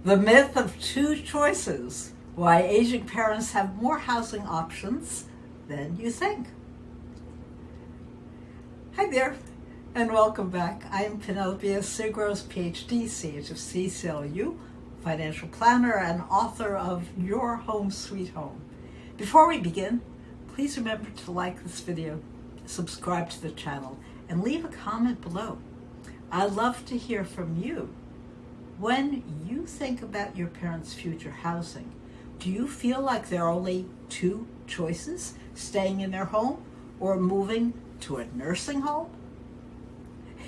The myth of two choices, why aging parents have more housing options than you think. Hi there, and welcome back. I'm Penelope Tzougros, PhD, CHFC, CLU, financial planner, and author of Your Home Sweet Home. Before we begin, please remember to like this video, subscribe to the channel, and leave a comment below. I'd love to hear from you. When you think about your parents' future housing, do you feel like there are only two choices, staying in their home or moving to a nursing home?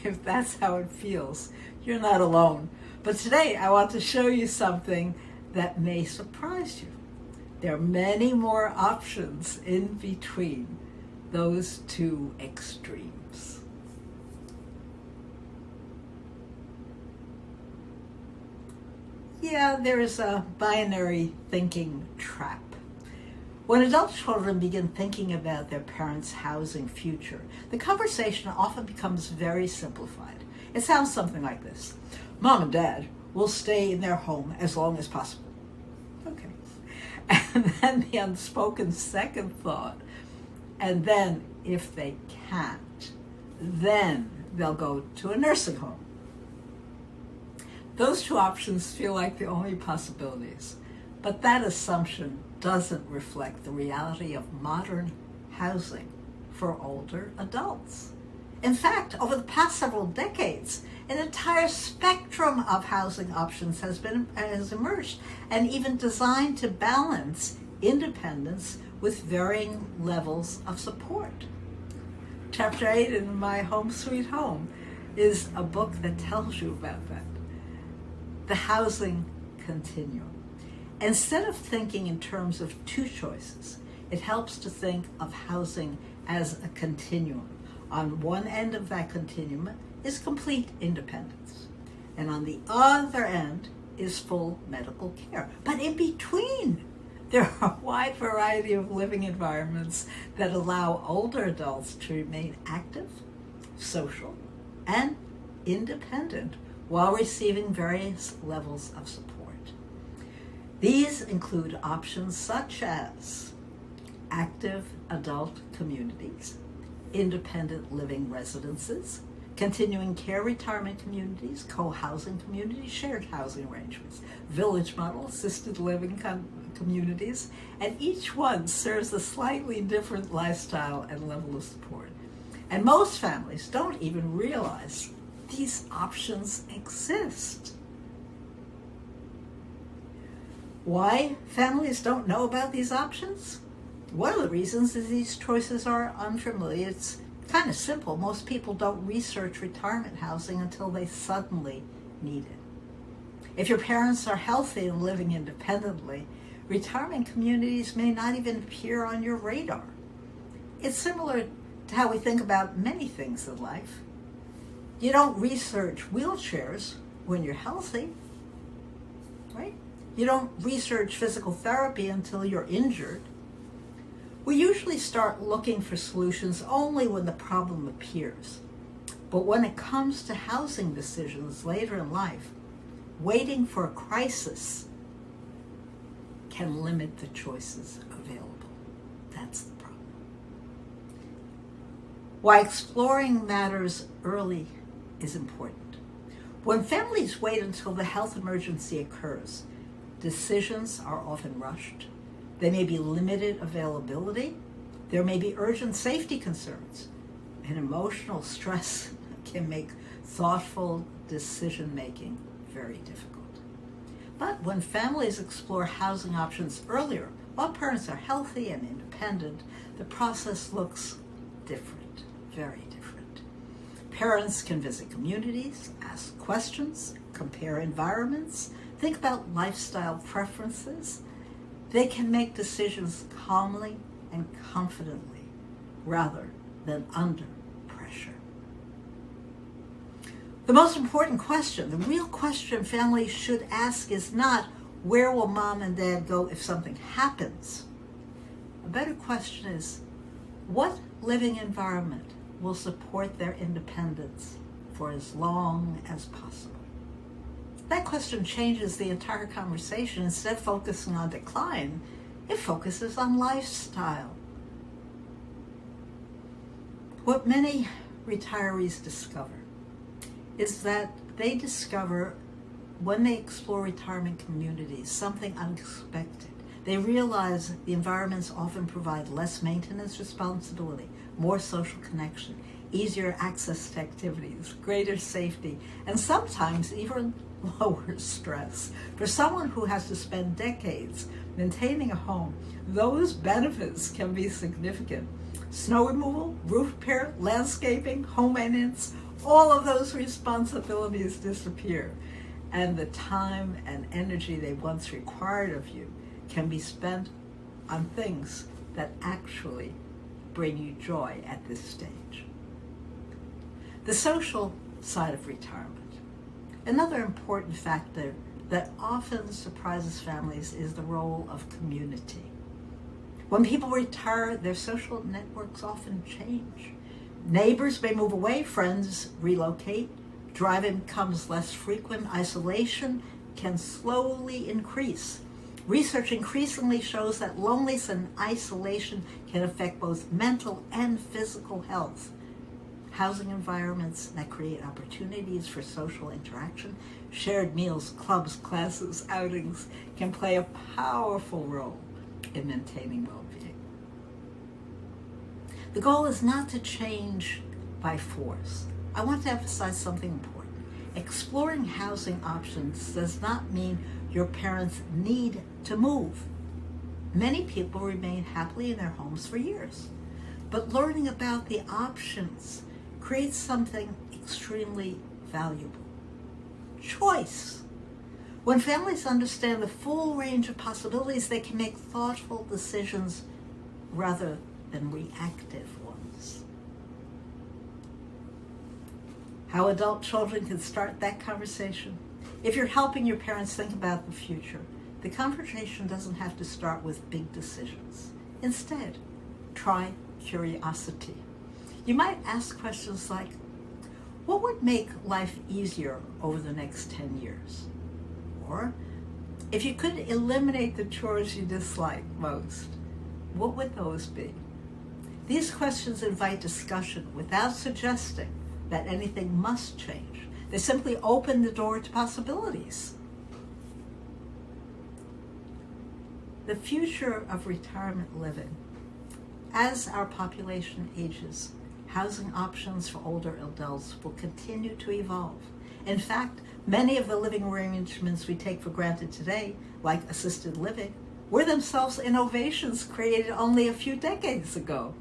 If that's how it feels, you're not alone. But today I want to show you something that may surprise you. There are many more options in between those two extremes. Yeah, there is a binary thinking trap. When adult children begin thinking about their parents' housing future, the conversation often becomes very simplified. It sounds something like this. Mom and Dad will stay in their home as long as possible. Okay. And then the unspoken second thought, and then if they can't, then they'll go to a nursing home. Those two options feel like the only possibilities, but that assumption doesn't reflect the reality of modern housing for older adults. In fact, over the past several decades, an entire spectrum of housing options has emerged and even designed to balance independence with varying levels of support. Chapter 8 in My Home Sweet Home is a book that tells you about that. The housing continuum. Instead of thinking in terms of two choices, it helps to think of housing as a continuum. On one end of that continuum is complete independence, and on the other end is full medical care. But in between, there are a wide variety of living environments that allow older adults to remain active, social, and independent while receiving various levels of support. These include options such as active adult communities, independent living residences, continuing care retirement communities, co-housing communities, shared housing arrangements, village model, assisted living communities, and each one serves a slightly different lifestyle and level of support. And most families don't even realize these options exist. Why families don't know about these options? One of the reasons is these choices are unfamiliar. It's kind of simple. Most people don't research retirement housing until they suddenly need it. If your parents are healthy and living independently, retirement communities may not even appear on your radar. It's similar to how we think about many things in life. You don't research wheelchairs when you're healthy, right? You don't research physical therapy until you're injured. We usually start looking for solutions only when the problem appears. But when it comes to housing decisions later in life, waiting for a crisis can limit the choices available. That's the problem. Why exploring matters early is important. When families wait until the health emergency occurs, decisions are often rushed. There may be limited availability. There may be urgent safety concerns. And emotional stress can make thoughtful decision-making very difficult. But when families explore housing options earlier, while parents are healthy and independent, the process looks different, very different. Parents can visit communities, ask questions, compare environments, think about lifestyle preferences. They can make decisions calmly and confidently rather than under pressure. The most important question, the real question families should ask is not, where will mom and dad go if something happens? A better question is, what living environment will support their independence for as long as possible? That question changes the entire conversation. Instead of focusing on decline, it focuses on lifestyle. What many retirees discover is that they discover when they explore retirement communities something unexpected. They realize the environments often provide less maintenance responsibility, more social connection, easier access to activities, greater safety, and sometimes even lower stress. For someone who has to spend decades maintaining a home, those benefits can be significant. Snow removal, roof repair, landscaping, home maintenance, all of those responsibilities disappear, and the time and energy they once required of you can be spent on things that actually bring you joy at this stage. The social side of retirement. Another important factor that often surprises families is the role of community. When people retire, their social networks often change. Neighbors may move away, friends relocate, driving becomes less frequent, isolation can slowly increase. Research increasingly shows that loneliness and isolation can affect both mental and physical health. Housing environments that create opportunities for social interaction, shared meals, clubs, classes, outings can play a powerful role in maintaining well-being. The goal is not to change by force. I want to emphasize something important. Exploring housing options does not mean your parents need to move. Many people remain happily in their homes for years, but learning about the options creates something extremely valuable: choice. When families understand the full range of possibilities, they can make thoughtful decisions rather than reactive ones. How adult children can start that conversation? If you're helping your parents think about the future, the conversation doesn't have to start with big decisions. Instead, try curiosity. You might ask questions like, what would make life easier over the next 10 years? Or, if you could eliminate the chores you dislike most, what would those be? These questions invite discussion without suggesting that anything must change. They simply open the door to possibilities. The future of retirement living. As our population ages, housing options for older adults will continue to evolve. In fact, many of the living arrangements we take for granted today, like assisted living, were themselves innovations created only a few decades ago.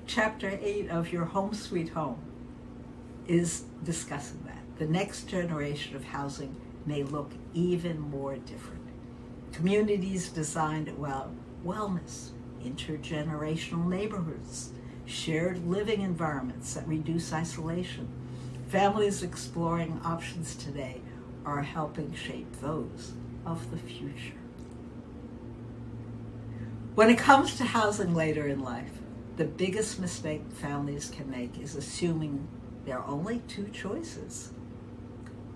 Chapter 8 of Your Home Sweet Home is discussing that. The next generation of housing may look even more different. Communities designed well, wellness, intergenerational neighborhoods, shared living environments that reduce isolation. Families exploring options today are helping shape those of the future. When it comes to housing later in life, the biggest mistake families can make is assuming there are only two choices.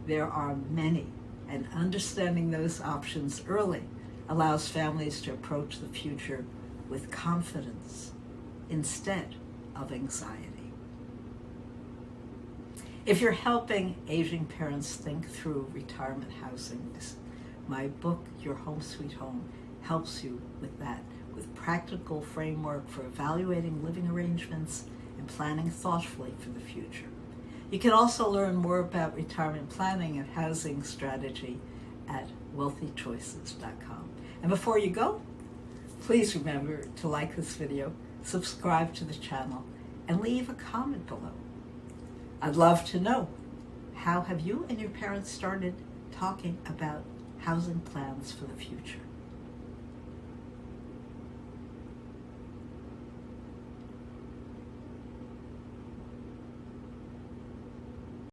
There are many, and understanding those options early allows families to approach the future with confidence instead of anxiety. If you're helping aging parents think through retirement housing, my book, Your Home Sweet Home, helps you with that, with practical framework for evaluating living arrangements and planning thoughtfully for the future. You can also learn more about retirement planning and housing strategy at wealthychoices.com. And before you go, please remember to like this video, subscribe to the channel, and leave a comment below. I'd love to know, how have you and your parents started talking about housing plans for the future?